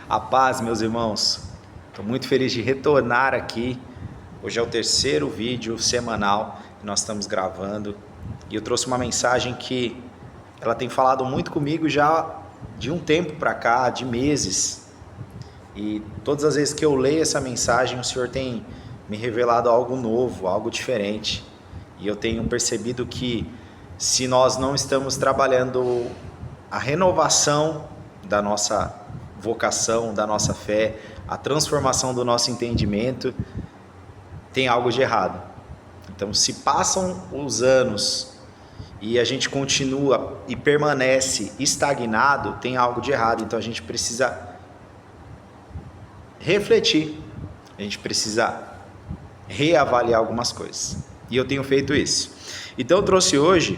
A paz, meus irmãos. Estou muito feliz de retornar aqui. Hoje é o terceiro vídeo semanal que nós estamos gravando e eu trouxe uma mensagem que ela tem falado muito comigo já de um tempo para cá, de meses. E todas as vezes que eu leio essa mensagem, o Senhor tem me revelado algo novo, algo diferente. E eu tenho percebido que se nós não estamos trabalhando a renovação da nossa vocação, da nossa fé, a transformação do nosso entendimento, tem algo de errado. Então, se passam os anos e a gente continua e permanece estagnado, tem algo de errado. Então, a gente precisa refletir, a gente precisa reavaliar algumas coisas. E eu tenho feito isso. Então, eu trouxe hoje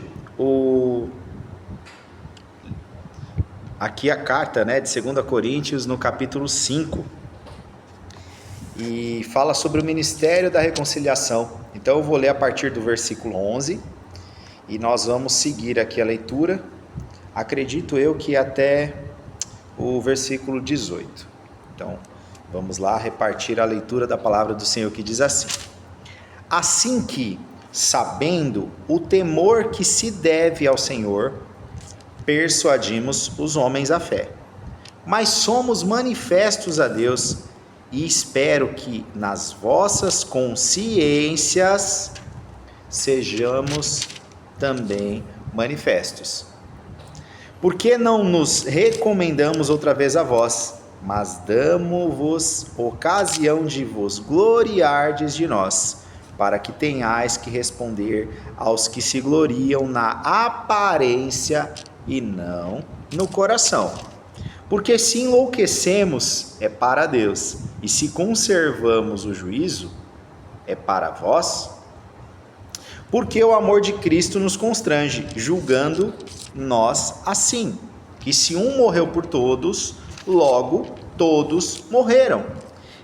aqui a carta, de 2 Coríntios, no capítulo 5, e fala sobre o ministério da reconciliação. Então eu vou ler a partir do versículo 11, e nós vamos seguir aqui a leitura, acredito eu que até o versículo 18. Então vamos lá repartir a leitura da palavra do Senhor, que diz assim: assim que, sabendo o temor que se deve ao Senhor, persuadimos os homens à fé, mas somos manifestos a Deus, e espero que nas vossas consciências sejamos também manifestos. Porque não nos recomendamos outra vez a vós, mas damo-vos ocasião de vos gloriardes de nós, para que tenhais que responder aos que se gloriam na aparência e não no coração. Porque se enlouquecemos, é para Deus, e se conservamos o juízo, é para vós. Porque o amor de Cristo nos constrange, julgando nós assim, que se um morreu por todos, logo todos morreram.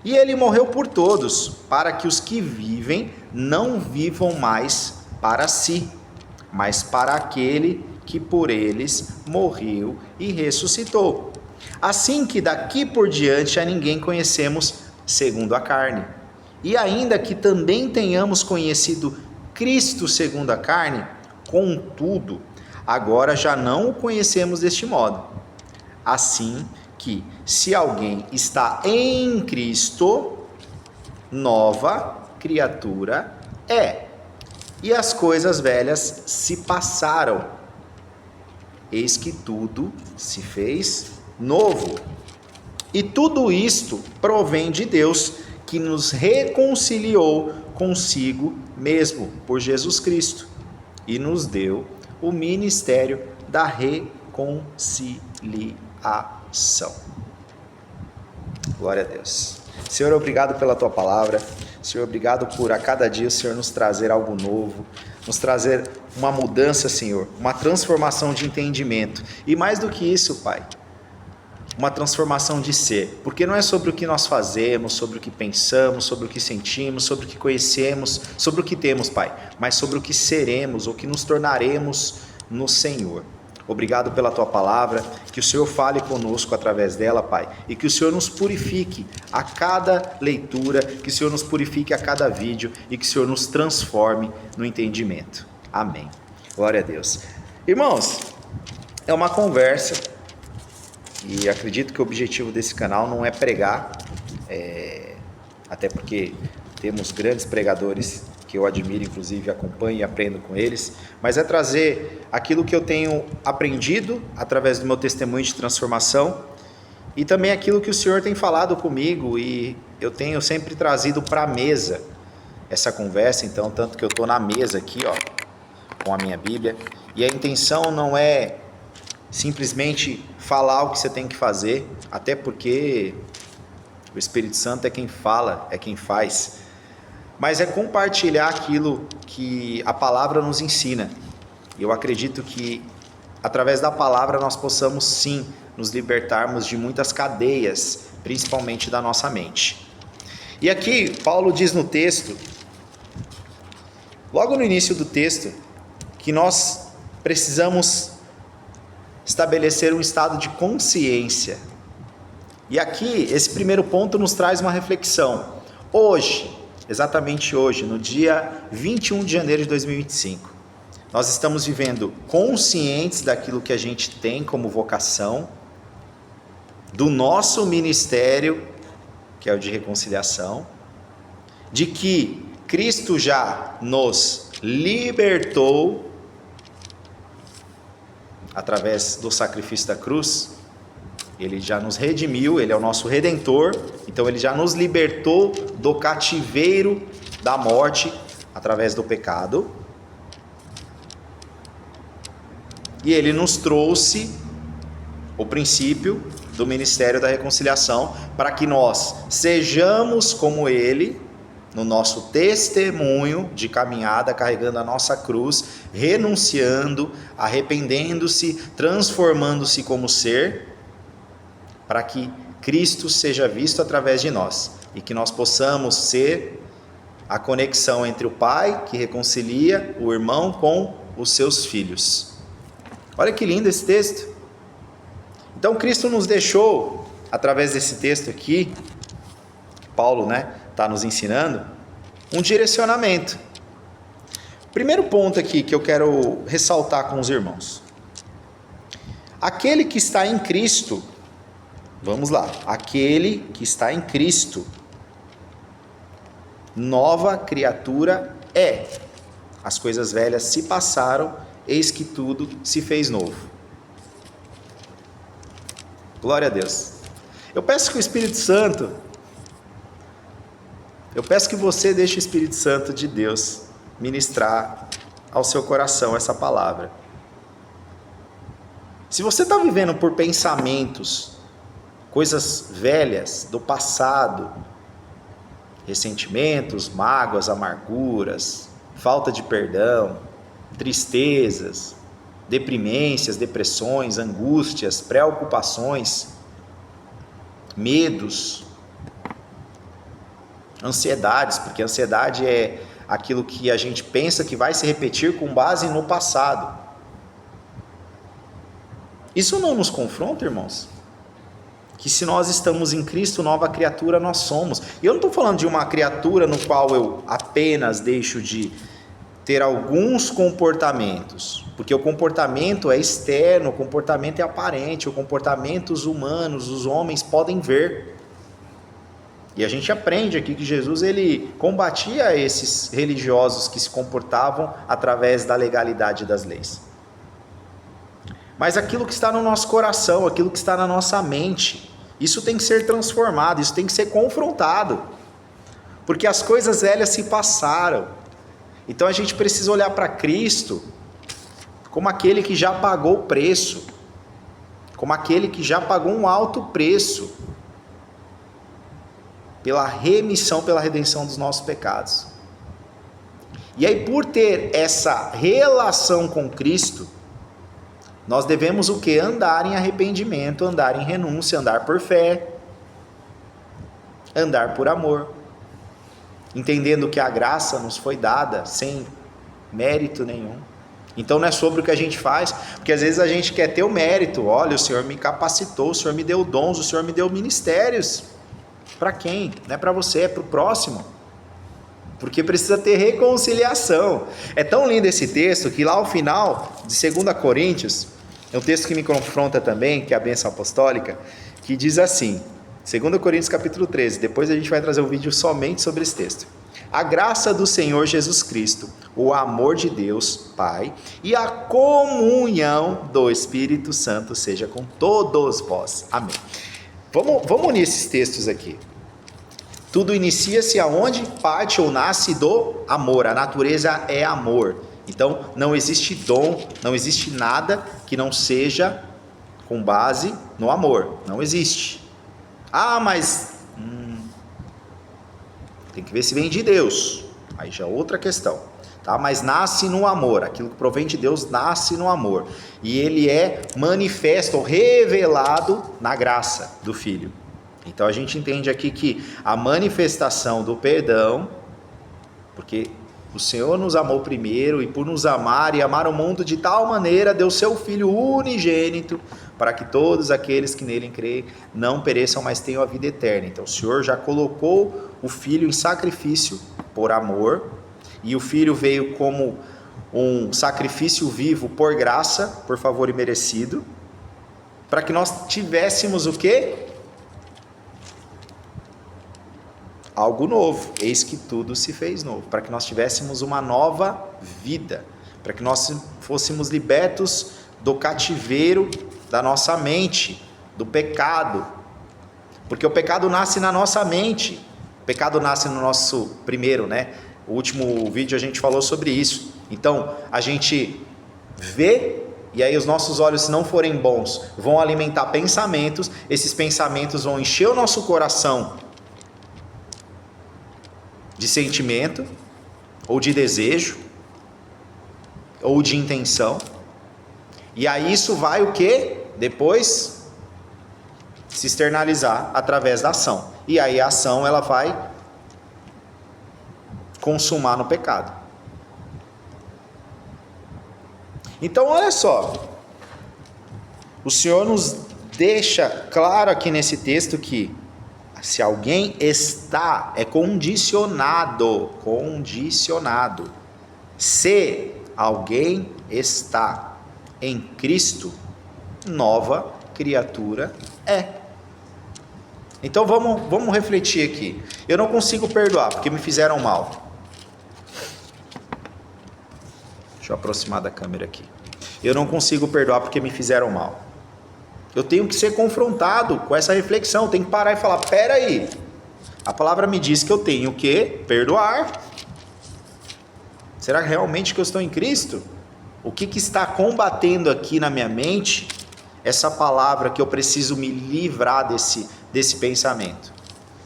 E ele morreu por todos, para que os que vivem não vivam mais para si, mas para aquele que por eles morreu e ressuscitou. Assim que daqui por diante a ninguém conhecemos segundo a carne. E ainda que também tenhamos conhecido Cristo segundo a carne, contudo, agora já não o conhecemos deste modo. Assim que, se alguém está em Cristo, nova criatura é, e as coisas velhas se passaram. Eis que tudo se fez novo. E tudo isto provém de Deus, que nos reconciliou consigo mesmo por Jesus Cristo e nos deu o ministério da reconciliação. Glória a Deus. Senhor, obrigado pela tua palavra. Senhor, obrigado por a cada dia o Senhor nos trazer algo novo, nos trazer uma mudança, Senhor, uma transformação de entendimento. E mais do que isso, Pai, uma transformação de ser. Porque não é sobre o que nós fazemos, sobre o que pensamos, sobre o que sentimos, sobre o que conhecemos, sobre o que temos, Pai, mas sobre o que seremos, ou que nos tornaremos no Senhor. Obrigado pela tua palavra, que o Senhor fale conosco através dela, Pai, e que o Senhor nos purifique a cada leitura, que o Senhor nos purifique a cada vídeo e que o Senhor nos transforme no entendimento. Amém. Glória a Deus. Irmãos, é uma conversa e acredito que o objetivo desse canal não é pregar, até porque temos grandes pregadores que eu admiro, inclusive acompanho e aprendo com eles, mas é trazer aquilo que eu tenho aprendido através do meu testemunho de transformação e também aquilo que o Senhor tem falado comigo, e eu tenho sempre trazido para a mesa essa conversa. Então, tanto que eu estou na mesa aqui, com a minha Bíblia, e a intenção não é simplesmente falar o que você tem que fazer, até porque o Espírito Santo é quem fala, é quem faz, mas é compartilhar aquilo que a palavra nos ensina. E eu acredito que através da palavra nós possamos sim nos libertarmos de muitas cadeias, principalmente da nossa mente. E aqui Paulo diz no texto, logo no início do texto, que nós precisamos estabelecer um estado de consciência. E aqui, esse primeiro ponto nos traz uma reflexão. Hoje, exatamente hoje, no dia 21 de janeiro de 2025, nós estamos vivendo conscientes daquilo que a gente tem como vocação, do nosso ministério, que é o de reconciliação, de que Cristo já nos libertou através do sacrifício da cruz. Ele já nos redimiu, Ele é o nosso Redentor, então Ele já nos libertou do cativeiro da morte através do pecado. E Ele nos trouxe o princípio do ministério da reconciliação para que nós sejamos como Ele, no nosso testemunho de caminhada, carregando a nossa cruz, renunciando, arrependendo-se, transformando-se como ser, para que Cristo seja visto através de nós e que nós possamos ser a conexão entre o Pai, que reconcilia o irmão com os seus filhos. Olha que lindo esse texto. Então Cristo nos deixou, através desse texto aqui, Paulo, está nos ensinando, um direcionamento. Primeiro ponto aqui que eu quero ressaltar com os irmãos. Aquele que está em Cristo, vamos lá, aquele que está em Cristo, nova criatura é. As coisas velhas se passaram, eis que tudo se fez novo. Glória a Deus. Eu peço que o Espírito Santo, eu peço que você deixe o Espírito Santo de Deus ministrar ao seu coração essa palavra. Se você está vivendo por pensamentos, coisas velhas do passado, ressentimentos, mágoas, amarguras, falta de perdão, tristezas, deprimências, depressões, angústias, preocupações, medos, ansiedades, porque a ansiedade é aquilo que a gente pensa que vai se repetir com base no passado. Isso não nos confronta, irmãos? Que se nós estamos em Cristo, nova criatura nós somos. E eu não estou falando de uma criatura no qual eu apenas deixo de ter alguns comportamentos, porque o comportamento é externo, o comportamento é aparente, o comportamento os humanos, os homens podem ver. E a gente aprende aqui que Jesus ele combatia esses religiosos que se comportavam através da legalidade das leis. Mas aquilo que está no nosso coração, aquilo que está na nossa mente, isso tem que ser transformado, isso tem que ser confrontado, porque as coisas velhas se passaram. Então a gente precisa olhar para Cristo como aquele que já pagou o preço, como aquele que já pagou um alto preço pela remissão, pela redenção dos nossos pecados. E aí, por ter essa relação com Cristo, nós devemos o quê? Andar em arrependimento, andar em renúncia, andar por fé, andar por amor, entendendo que a graça nos foi dada sem mérito nenhum. Então não é sobre o que a gente faz, porque às vezes a gente quer ter o mérito. Olha, o Senhor me capacitou, o Senhor me deu dons, o Senhor me deu ministérios. Para quem? Não é para você, é para o próximo. Porque precisa ter reconciliação. É tão lindo esse texto que lá ao final de 2 Coríntios, é um texto que me confronta também, que é a bênção apostólica, que diz assim, 2 Coríntios capítulo 13, depois a gente vai trazer um vídeo somente sobre esse texto. A graça do Senhor Jesus Cristo, o amor de Deus, Pai, e a comunhão do Espírito Santo seja com todos vós. Amém. Vamos unir esses textos aqui. Tudo inicia-se aonde? Parte ou nasce do amor. A natureza é amor. Então não existe dom, não existe nada que não seja com base no amor. Não existe. Ah, mas tem que ver se vem de Deus. Aí já é outra questão. Tá? Mas nasce no amor. Aquilo que provém de Deus nasce no amor. E ele é manifesto ou revelado na graça do Filho. Então a gente entende aqui que a manifestação do perdão, porque o Senhor nos amou primeiro, e por nos amar e amar o mundo de tal maneira, deu seu Filho unigênito, para que todos aqueles que nele creem não pereçam, mas tenham a vida eterna. Então o Senhor já colocou o Filho em sacrifício por amor, e o Filho veio como um sacrifício vivo por graça, por favor e merecido, para que nós tivéssemos o quê? Algo novo. Eis que tudo se fez novo, para que nós tivéssemos uma nova vida, para que nós fôssemos libertos do cativeiro da nossa mente, do pecado, porque o pecado nasce na nossa mente, o pecado nasce no nosso primeiro, o último vídeo a gente falou sobre isso. Então a gente vê, e aí os nossos olhos, se não forem bons, vão alimentar pensamentos, esses pensamentos vão encher o nosso coração de sentimento, ou de desejo, ou de intenção, e aí isso vai o quê? Depois se externalizar através da ação, e aí a ação ela vai consumar no pecado. Então olha só, o Senhor nos deixa claro aqui nesse texto que se alguém está, é condicionado, se alguém está em Cristo, nova criatura é. Então vamos refletir aqui. Eu não consigo perdoar porque me fizeram mal. Deixa eu aproximar da câmera aqui. Eu não consigo perdoar porque me fizeram mal. Eu tenho que ser confrontado com essa reflexão. Eu tenho que parar e falar, peraí, a palavra me diz que eu tenho que perdoar. Será realmente que eu estou em Cristo? O que está combatendo aqui na minha mente essa palavra que eu preciso me livrar desse pensamento,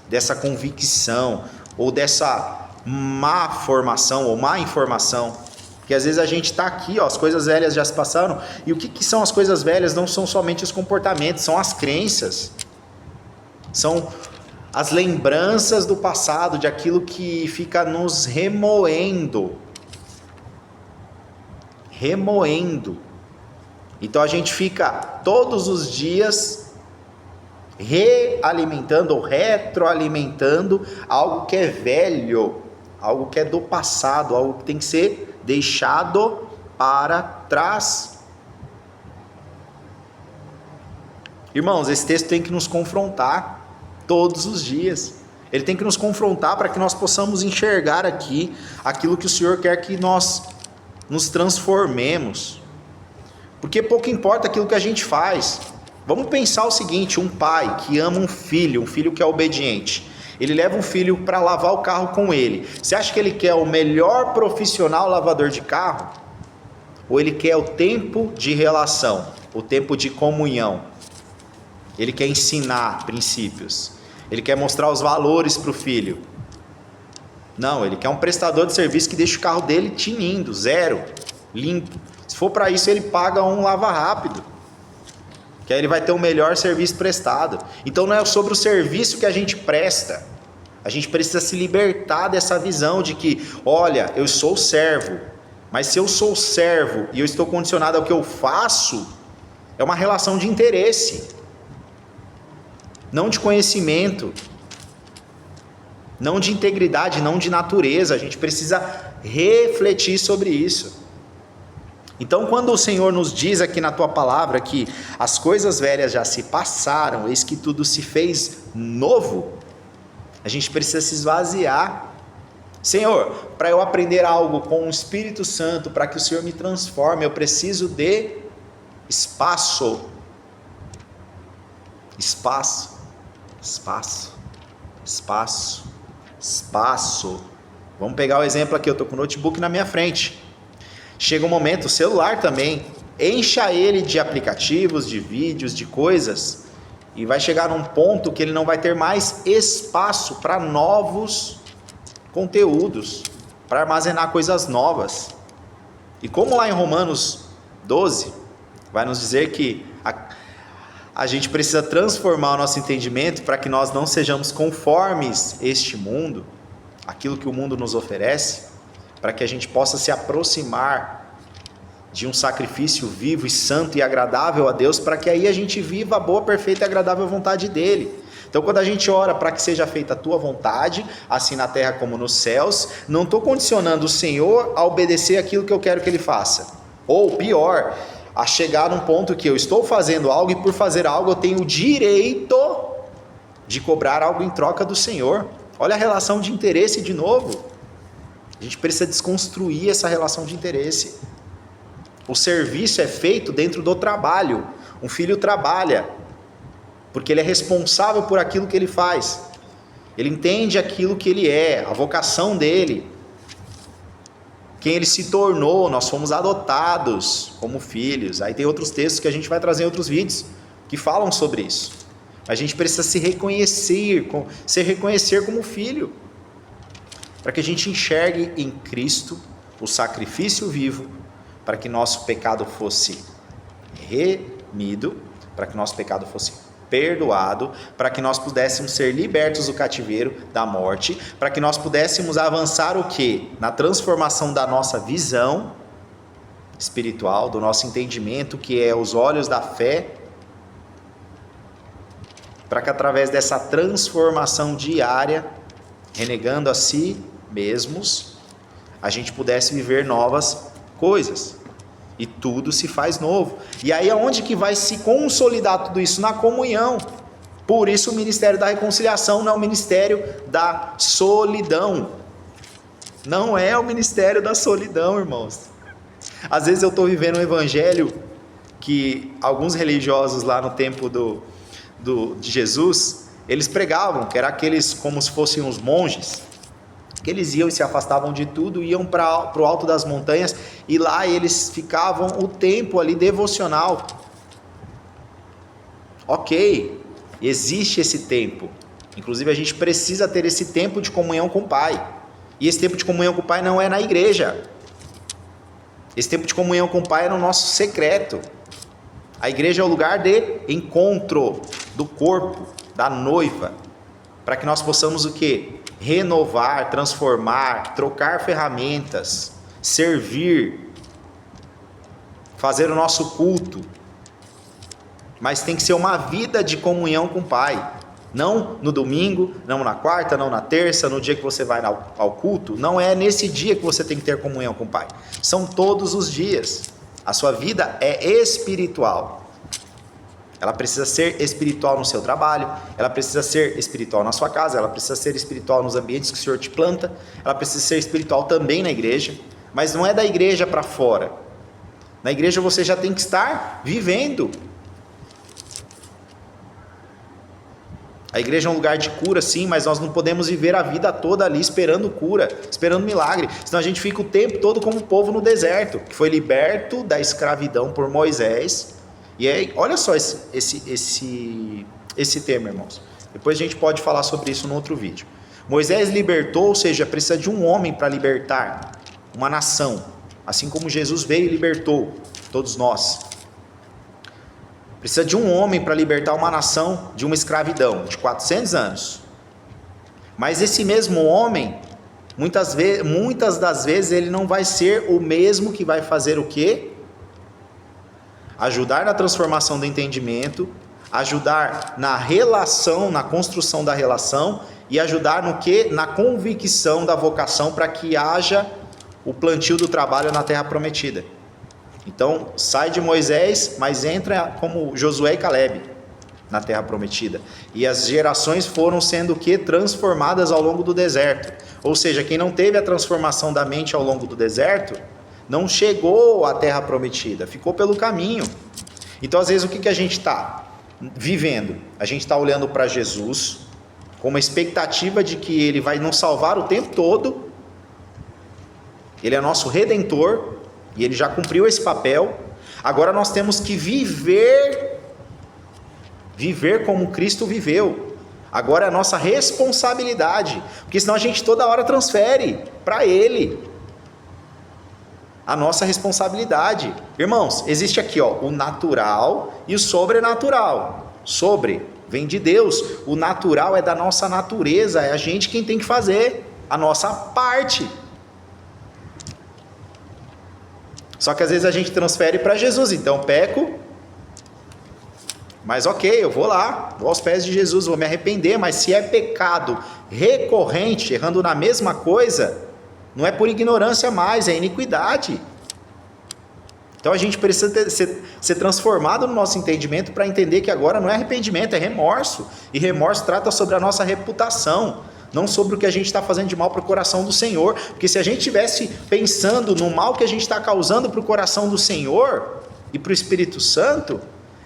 dessa convicção, ou dessa má formação, ou má informação? Porque às vezes a gente está aqui, as coisas velhas já se passaram, e o que são as coisas velhas? Não são somente os comportamentos, são as crenças, são as lembranças do passado, de aquilo que fica nos remoendo. Então a gente fica todos os dias realimentando ou retroalimentando algo que é velho, algo que é do passado, algo que tem que ser deixado para trás. Irmãos, esse texto tem que nos confrontar todos os dias. Ele tem que nos confrontar para que nós possamos enxergar aqui aquilo que o Senhor quer que nós nos transformemos. Porque pouco importa aquilo que a gente faz. Vamos pensar o seguinte: um pai que ama um filho que é obediente, ele leva um filho para lavar o carro com ele. Você acha que ele quer o melhor profissional lavador de carro? Ou ele quer o tempo de relação, o tempo de comunhão? Ele quer ensinar princípios, ele quer mostrar os valores para o filho. Não, ele quer um prestador de serviço que deixe o carro dele tinindo, zero, limpo. Se for para isso, ele paga um lava rápido, que aí ele vai ter o melhor serviço prestado. Então não é sobre o serviço que a gente presta. A gente precisa se libertar dessa visão de que, olha, eu sou servo, mas se eu sou servo e eu estou condicionado ao que eu faço, é uma relação de interesse, não de conhecimento, não de integridade, não de natureza. A gente precisa refletir sobre isso. Então quando o Senhor nos diz aqui na tua palavra que as coisas velhas já se passaram, eis que tudo se fez novo, a gente precisa se esvaziar. Senhor, para eu aprender algo com o Espírito Santo, para que o Senhor me transforme, eu preciso de espaço. Vamos pegar o exemplo aqui, eu estou com o notebook na minha frente. Chega um momento, o celular também, encha ele de aplicativos, de vídeos, de coisas, e vai chegar num ponto que ele não vai ter mais espaço para novos conteúdos, para armazenar coisas novas. E como lá em Romanos 12, vai nos dizer que a gente precisa transformar o nosso entendimento para que nós não sejamos conformes este mundo, aquilo que o mundo nos oferece, para que a gente possa se aproximar de um sacrifício vivo e santo e agradável a Deus, para que aí a gente viva a boa, perfeita e agradável vontade dele. Então, quando a gente ora para que seja feita a tua vontade, assim na terra como nos céus, não estou condicionando o Senhor a obedecer aquilo que eu quero que ele faça. Ou pior, a chegar num ponto que eu estou fazendo algo e por fazer algo eu tenho o direito de cobrar algo em troca do Senhor. Olha a relação de interesse de novo. A gente precisa desconstruir essa relação de interesse. O serviço é feito dentro do trabalho. Um filho trabalha porque ele é responsável por aquilo que ele faz. Ele entende aquilo que ele é, a vocação dele, quem ele se tornou. Nós fomos adotados como filhos. Aí tem outros textos que a gente vai trazer em outros vídeos que falam sobre isso. A gente precisa se reconhecer como filho, para que a gente enxergue em Cristo o sacrifício vivo, para que nosso pecado fosse remido, para que nosso pecado fosse perdoado, para que nós pudéssemos ser libertos do cativeiro, da morte, para que nós pudéssemos avançar o quê? Na transformação da nossa visão espiritual, do nosso entendimento, que é os olhos da fé, para que através dessa transformação diária, renegando a si mesmos, a gente pudesse viver novas coisas. E tudo se faz novo. E aí aonde que vai se consolidar tudo isso? Na comunhão. Por isso o ministério da reconciliação não é o ministério da solidão. Não é o ministério da solidão, irmãos. Às vezes eu estou vivendo um evangelho que alguns religiosos lá no tempo de Jesus, eles pregavam, que era aqueles como se fossem os monges, que eles iam e se afastavam de tudo, iam para o alto das montanhas, e lá eles ficavam o tempo ali devocional. Ok, existe esse tempo, inclusive a gente precisa ter esse tempo de comunhão com o Pai, e esse tempo de comunhão com o Pai não é na igreja, esse tempo de comunhão com o Pai é no nosso secreto. A igreja é o lugar de encontro do corpo, da noiva, para que nós possamos o quê? Renovar, transformar, trocar ferramentas, servir, fazer o nosso culto. Mas tem que ser uma vida de comunhão com o Pai. Não no domingo, não na quarta, não na terça, no dia que você vai ao culto. Não é nesse dia que você tem que ter comunhão com o Pai. São todos os dias. A sua vida é espiritual. Ela precisa ser espiritual no seu trabalho, ela precisa ser espiritual na sua casa, ela precisa ser espiritual nos ambientes que o Senhor te planta, ela precisa ser espiritual também na igreja, mas não é da igreja para fora. Na igreja você já tem que estar vivendo. A igreja é um lugar de cura, sim, mas nós não podemos viver a vida toda ali esperando cura, esperando milagre, senão a gente fica o tempo todo como o povo no deserto, que foi liberto da escravidão por Moisés. E aí, olha só esse tema, irmãos. Depois a gente pode falar sobre isso no outro vídeo. Moisés libertou, ou seja, precisa de um homem para libertar uma nação, assim como Jesus veio e libertou todos nós. Precisa de um homem para libertar uma nação de uma escravidão de 400 anos. Mas esse mesmo homem, muitas das vezes, ele não vai ser o mesmo que vai fazer o quê? Ajudar na transformação do entendimento, ajudar na relação, na construção da relação, e ajudar no quê? Na convicção da vocação, para que haja o plantio do trabalho na terra prometida. Então sai de Moisés, mas entra como Josué e Calebe na terra prometida, e as gerações foram sendo o quê? Transformadas ao longo do deserto. Ou seja, quem não teve a transformação da mente ao longo do deserto não chegou à terra prometida, ficou pelo caminho. Então às vezes o que a gente está vivendo? A gente está olhando para Jesus com uma expectativa de que Ele vai nos salvar o tempo todo, Ele é nosso Redentor, e Ele já cumpriu esse papel. Agora nós temos que viver como Cristo viveu. Agora é a nossa responsabilidade, porque senão a gente toda hora transfere para Ele a nossa responsabilidade. Irmãos, existe aqui o natural e o sobrenatural. Sobre vem de Deus, o natural é da nossa natureza, é a gente quem tem que fazer a nossa parte. Só que às vezes a gente transfere para Jesus. Então peco, mas ok, eu vou lá, vou aos pés de Jesus, vou me arrepender. Mas se é pecado recorrente, errando na mesma coisa, não é por ignorância mais, é iniquidade. Então a gente precisa ser transformado no nosso entendimento para entender que agora não é arrependimento, é remorso. E remorso trata sobre a nossa reputação, não sobre o que a gente está fazendo de mal para o coração do Senhor. Porque se a gente estivesse pensando no mal que a gente está causando para o coração do Senhor e para o Espírito Santo,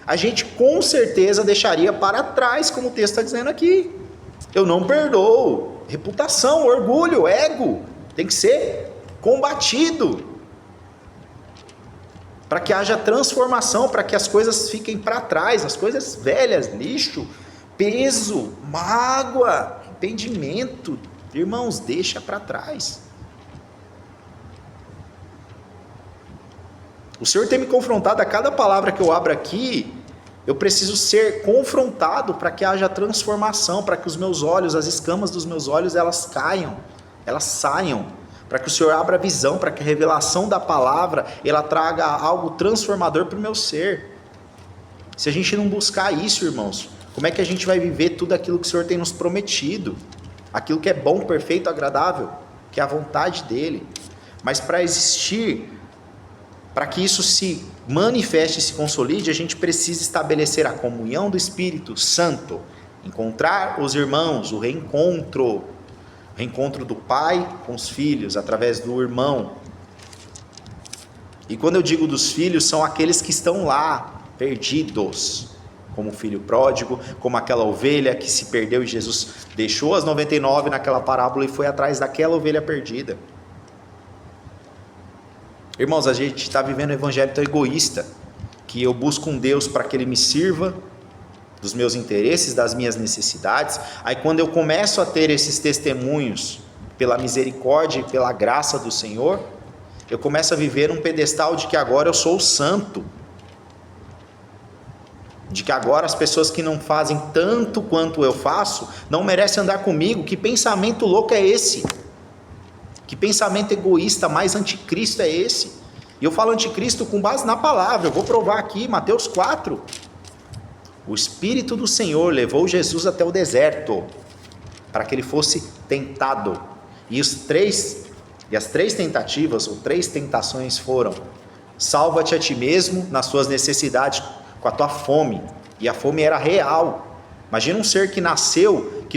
a gente com certeza deixaria para trás, como o texto está dizendo aqui. Eu não perdoo. Reputação, orgulho, ego, tem que ser combatido, para que haja transformação, para que as coisas fiquem para trás, as coisas velhas, lixo, peso, mágoa, arrependimento. Irmãos, deixa para trás. O Senhor tem me confrontado a cada palavra que eu abro aqui. Eu preciso ser confrontado para que haja transformação, para que os meus olhos, as escamas dos meus olhos, elas caiam, elas saiam. Para que o Senhor abra a visão, para que a revelação da palavra, ela traga algo transformador para o meu ser. Se a gente não buscar isso, irmãos, como é que a gente vai viver tudo aquilo que o Senhor tem nos prometido? Aquilo que é bom, perfeito, agradável, que é a vontade dEle. Mas para existir, para que isso se manifeste e se consolide, a gente precisa estabelecer a comunhão do Espírito Santo, encontrar os irmãos, o reencontro do pai com os filhos, através do irmão. E quando eu digo dos filhos, são aqueles que estão lá, perdidos, como o filho pródigo, como aquela ovelha que se perdeu e Jesus deixou as 99 naquela parábola e foi atrás daquela ovelha perdida. Irmãos, a gente está vivendo um evangelho tão egoísta, que eu busco um Deus para que Ele me sirva, dos meus interesses, das minhas necessidades. Aí quando eu começo a ter esses testemunhos pela misericórdia e pela graça do Senhor, eu começo a viver um pedestal de que agora eu sou o santo, de que agora as pessoas que não fazem tanto quanto eu faço não merecem andar comigo. Que pensamento louco é esse? Que pensamento egoísta, mais anticristo é esse? E eu falo anticristo com base na palavra. Eu vou provar aqui, Mateus 4. O Espírito do Senhor levou Jesus até o deserto, para que ele fosse tentado. E as três tentativas, ou 3 tentações foram: salva-te a ti mesmo nas suas necessidades, com a tua fome. E a fome era real. Imagina um ser que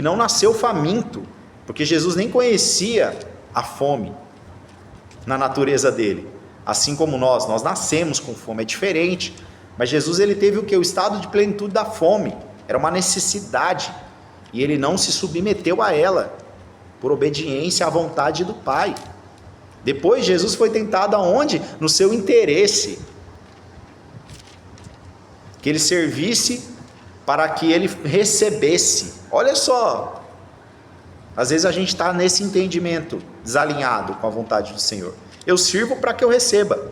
não nasceu faminto, porque Jesus nem conhecia a fome na natureza dele. Assim como nós nascemos com fome, é diferente. Mas Jesus, ele teve o que? O estado de plenitude da fome. Era uma necessidade. E ele não se submeteu a ela, por obediência à vontade do Pai. Depois Jesus foi tentado aonde? No seu interesse. Que ele servisse para que ele recebesse. Olha só. Às vezes a gente está nesse entendimento desalinhado com a vontade do Senhor. Eu sirvo para que eu receba.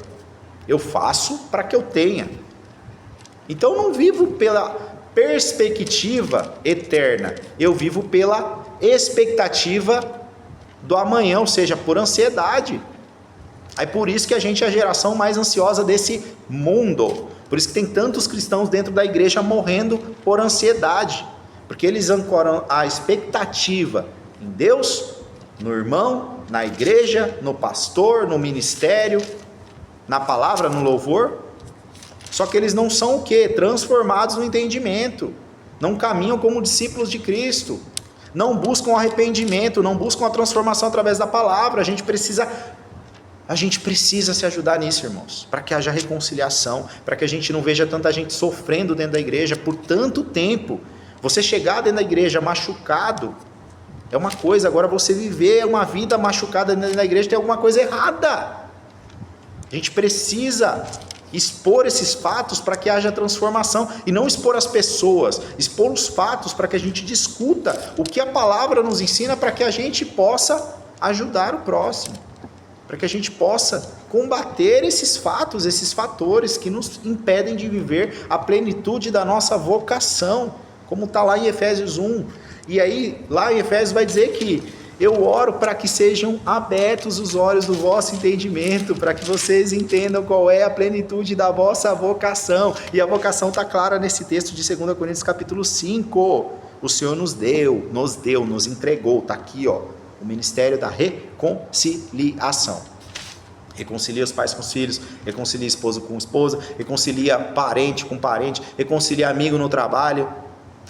Eu faço para que eu tenha. Então eu não vivo pela perspectiva eterna, eu vivo pela expectativa do amanhã, ou seja, por ansiedade. É por isso que a gente é a geração mais ansiosa desse mundo. Por isso que tem tantos cristãos dentro da igreja morrendo por ansiedade, porque eles ancoram a expectativa em Deus, no irmão, na igreja, no pastor, no ministério, na palavra, no louvor. Só que eles não são o quê? Transformados no entendimento, não caminham como discípulos de Cristo, não buscam arrependimento, não buscam a transformação através da palavra. A gente precisa se ajudar nisso, irmãos, para que haja reconciliação, para que a gente não veja tanta gente sofrendo dentro da igreja por tanto tempo. Você chegar dentro da igreja machucado é uma coisa, agora você viver uma vida machucada dentro da igreja tem alguma coisa errada. A gente precisa expor esses fatos para que haja transformação, e não expor as pessoas, expor os fatos para que a gente discuta o que a palavra nos ensina, para que a gente possa ajudar o próximo, para que a gente possa combater esses fatos, esses fatores que nos impedem de viver a plenitude da nossa vocação, como está lá em Efésios 1. E aí lá em Efésios vai dizer que Eu oro para que sejam abertos os olhos do vosso entendimento, para que vocês entendam qual é a plenitude da vossa vocação. E a vocação está clara nesse texto de 2 Coríntios capítulo 5. O Senhor nos entregou, está aqui, ó, o ministério da reconciliação. Reconcilia os pais com os filhos, reconcilia esposa com esposa, reconcilia parente com parente, reconcilia amigo no trabalho.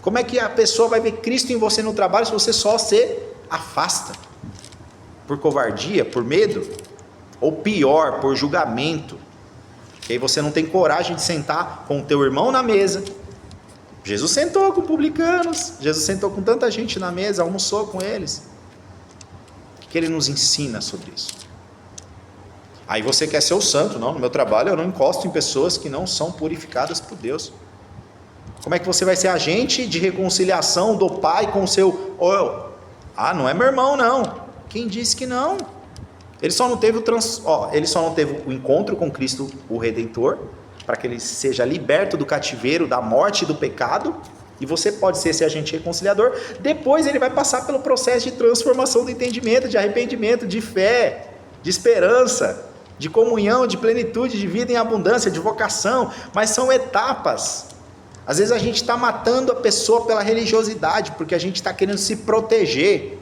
Como é que a pessoa vai ver Cristo em você no trabalho se você só se afasta? Por covardia, por medo? Ou pior, por julgamento? Que aí você não tem coragem de sentar com o teu irmão na mesa. Jesus sentou com publicanos, Jesus sentou com tanta gente na mesa, almoçou com eles. O que ele nos ensina sobre isso? Aí você quer ser o santo. Não, no meu trabalho eu não encosto em pessoas que não são purificadas por Deus. Como é que você vai ser agente de reconciliação do pai com o seu... não é meu irmão não. Quem disse que não? Ele só não teve o encontro com Cristo, o Redentor, para que ele seja liberto do cativeiro, da morte e do pecado, e você pode ser esse agente reconciliador. Depois ele vai passar pelo processo de transformação do entendimento, de arrependimento, de fé, de esperança, de comunhão, de plenitude, de vida em abundância, de vocação. Mas são etapas. Às vezes a gente está matando a pessoa pela religiosidade, porque a gente está querendo se proteger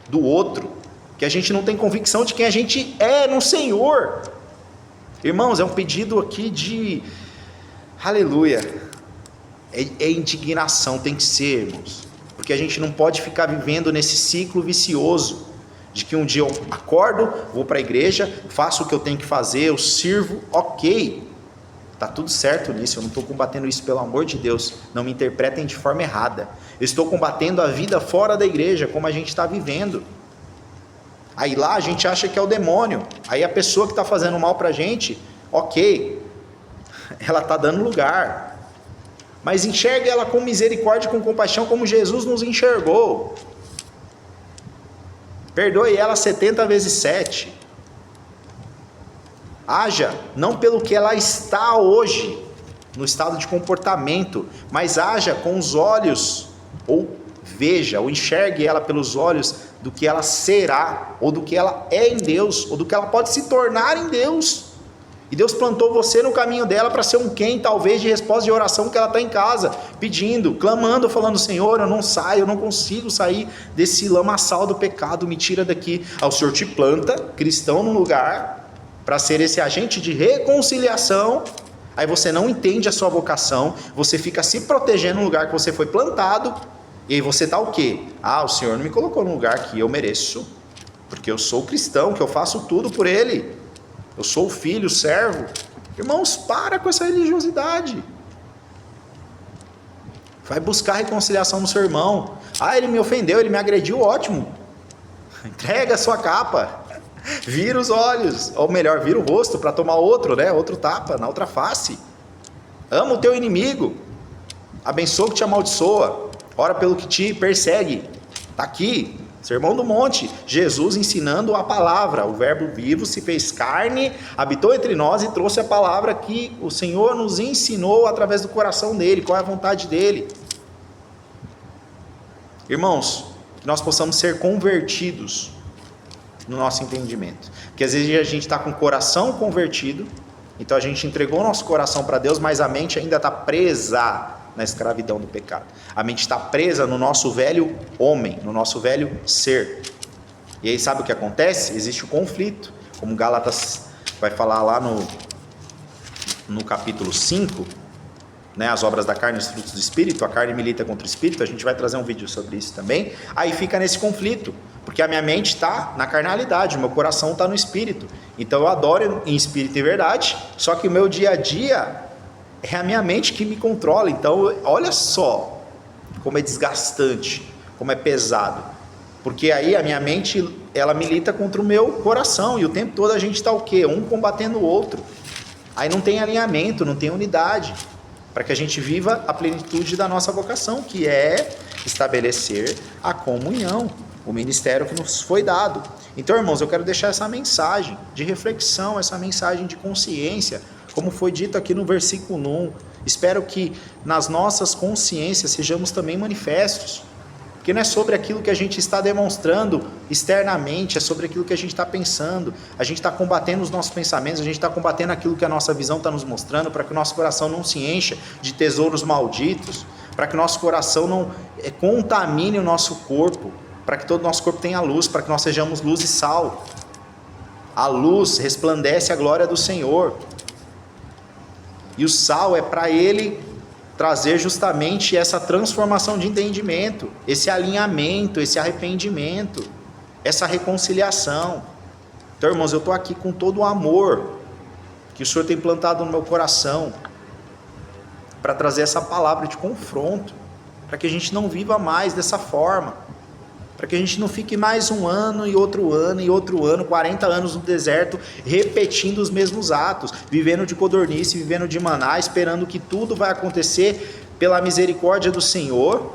do outro, que a gente não tem convicção de quem a gente é no Senhor. Irmãos, é um pedido aqui de aleluia, é indignação, tem que ser, irmãos, porque a gente não pode ficar vivendo nesse ciclo vicioso, de que um dia eu acordo, vou para a igreja, faço o que eu tenho que fazer, eu sirvo, ok, está tudo certo nisso, eu não estou combatendo isso, pelo amor de Deus, não me interpretem de forma errada, eu estou combatendo a vida fora da igreja, como a gente está vivendo. Aí lá a gente acha que é o demônio, aí a pessoa que está fazendo mal para a gente, ok, ela está dando lugar, mas enxergue ela com misericórdia e com compaixão, como Jesus nos enxergou. Perdoe ela 70 vezes 7. Haja não pelo que ela está hoje, no estado de comportamento, mas haja com os olhos, ou veja, ou enxergue ela pelos olhos do que ela será, ou do que ela é em Deus, ou do que ela pode se tornar em Deus. E Deus plantou você no caminho dela para ser um quem, talvez, de resposta de oração que ela está em casa, pedindo, clamando, falando: Senhor, eu não saio, eu não consigo sair desse lamaçal do pecado, me tira daqui. O Senhor te planta, cristão, num lugar, para ser esse agente de reconciliação. Aí você não entende a sua vocação, você fica se protegendo no lugar que você foi plantado, e aí você está o quê? O Senhor não me colocou no lugar que eu mereço, porque eu sou cristão, que eu faço tudo por Ele. Eu sou o filho, o servo. Irmãos, para com essa religiosidade. Vai buscar reconciliação no seu irmão. Ele me ofendeu, ele me agrediu, ótimo. Entrega a sua capa. Vira os olhos, ou melhor, vira o rosto para tomar outro, né? Outro tapa, na outra face. Ama o teu inimigo. Abençoa o que te amaldiçoa. Ora pelo que te persegue. Está aqui. Sermão do Monte, Jesus ensinando a palavra, o verbo vivo se fez carne, habitou entre nós e trouxe a palavra que o Senhor nos ensinou através do coração dele, qual é a vontade dele. Irmãos, que nós possamos ser convertidos no nosso entendimento, porque às vezes a gente está com o coração convertido, então a gente entregou o nosso coração para Deus, mas a mente ainda está presa na escravidão do pecado. A mente está presa no nosso velho homem, no nosso velho ser. E aí sabe o que acontece? Existe o conflito, como Gálatas vai falar lá no capítulo 5, né, as obras da carne e os frutos do Espírito. A carne milita contra o Espírito, a gente vai trazer um vídeo sobre isso também. Aí fica nesse conflito, porque a minha mente está na carnalidade, o meu coração está no Espírito. Então eu adoro em Espírito e verdade, só que o meu dia a dia é a minha mente que me controla. Então olha só como é desgastante, como é pesado, porque aí a minha mente, ela milita contra o meu coração, e o tempo todo a gente está o quê? Um combatendo o outro, aí não tem alinhamento, não tem unidade, para que a gente viva a plenitude da nossa vocação, que é estabelecer a comunhão, o ministério que nos foi dado. Então, irmãos, eu quero deixar essa mensagem de reflexão, essa mensagem de consciência, como foi dito aqui no versículo 1, espero que nas nossas consciências sejamos também manifestos. Porque não é sobre aquilo que a gente está demonstrando externamente, é sobre aquilo que a gente está pensando. A gente está combatendo os nossos pensamentos, a gente está combatendo aquilo que a nossa visão está nos mostrando, para que o nosso coração não se encha de tesouros malditos, para que o nosso coração não contamine o nosso corpo, para que todo o nosso corpo tenha luz, para que nós sejamos luz e sal. A luz resplandece a glória do Senhor. E o sal é para ele trazer justamente essa transformação de entendimento, esse alinhamento, esse arrependimento, essa reconciliação. Então, irmãos, eu estou aqui com todo o amor que o Senhor tem plantado no meu coração, para trazer essa palavra de confronto, para que a gente não viva mais dessa forma, para que a gente não fique mais um ano e outro ano e outro ano, 40 anos no deserto, repetindo os mesmos atos, vivendo de codornice, vivendo de maná, esperando que tudo vai acontecer pela misericórdia do Senhor.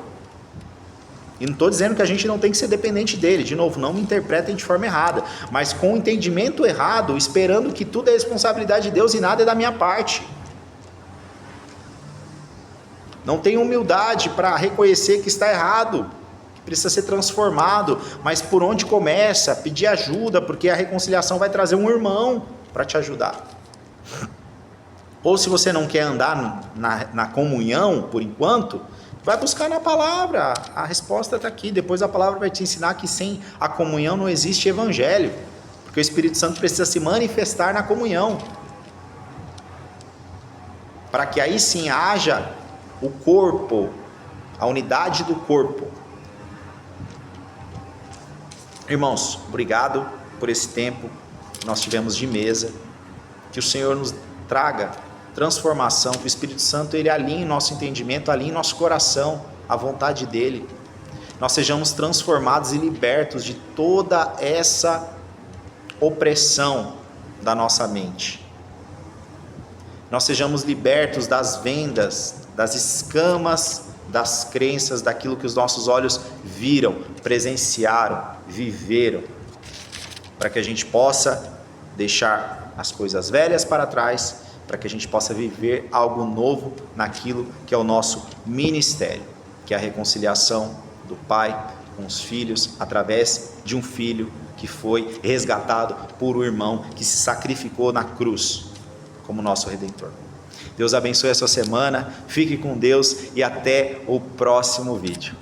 E não estou dizendo que a gente não tem que ser dependente dele, de novo, não me interpretem de forma errada, mas com o entendimento errado, esperando que tudo é responsabilidade de Deus e nada é da minha parte. Não tem humildade para reconhecer que está errado, precisa ser transformado, mas por onde começa? Pedir ajuda, porque a reconciliação vai trazer um irmão para te ajudar. Ou se você não quer andar na comunhão, por enquanto, vai buscar na palavra, a resposta está aqui, depois a palavra vai te ensinar que sem a comunhão não existe evangelho, porque o Espírito Santo precisa se manifestar na comunhão, para que aí sim haja o corpo, a unidade do corpo. Irmãos, obrigado por esse tempo que nós tivemos de mesa, que o Senhor nos traga transformação, que o Espírito Santo ele alinhe nosso entendimento, alinhe nosso coração à vontade dele, nós sejamos transformados e libertos de toda essa opressão da nossa mente, nós sejamos libertos das vendas, das escamas, das crenças, daquilo que os nossos olhos viram, presenciaram, viveram, para que a gente possa deixar as coisas velhas para trás, para que a gente possa viver algo novo naquilo que é o nosso ministério, que é a reconciliação do Pai com os filhos, através de um filho que foi resgatado por um irmão que se sacrificou na cruz como nosso Redentor. Deus abençoe a sua semana, fique com Deus e até o próximo vídeo.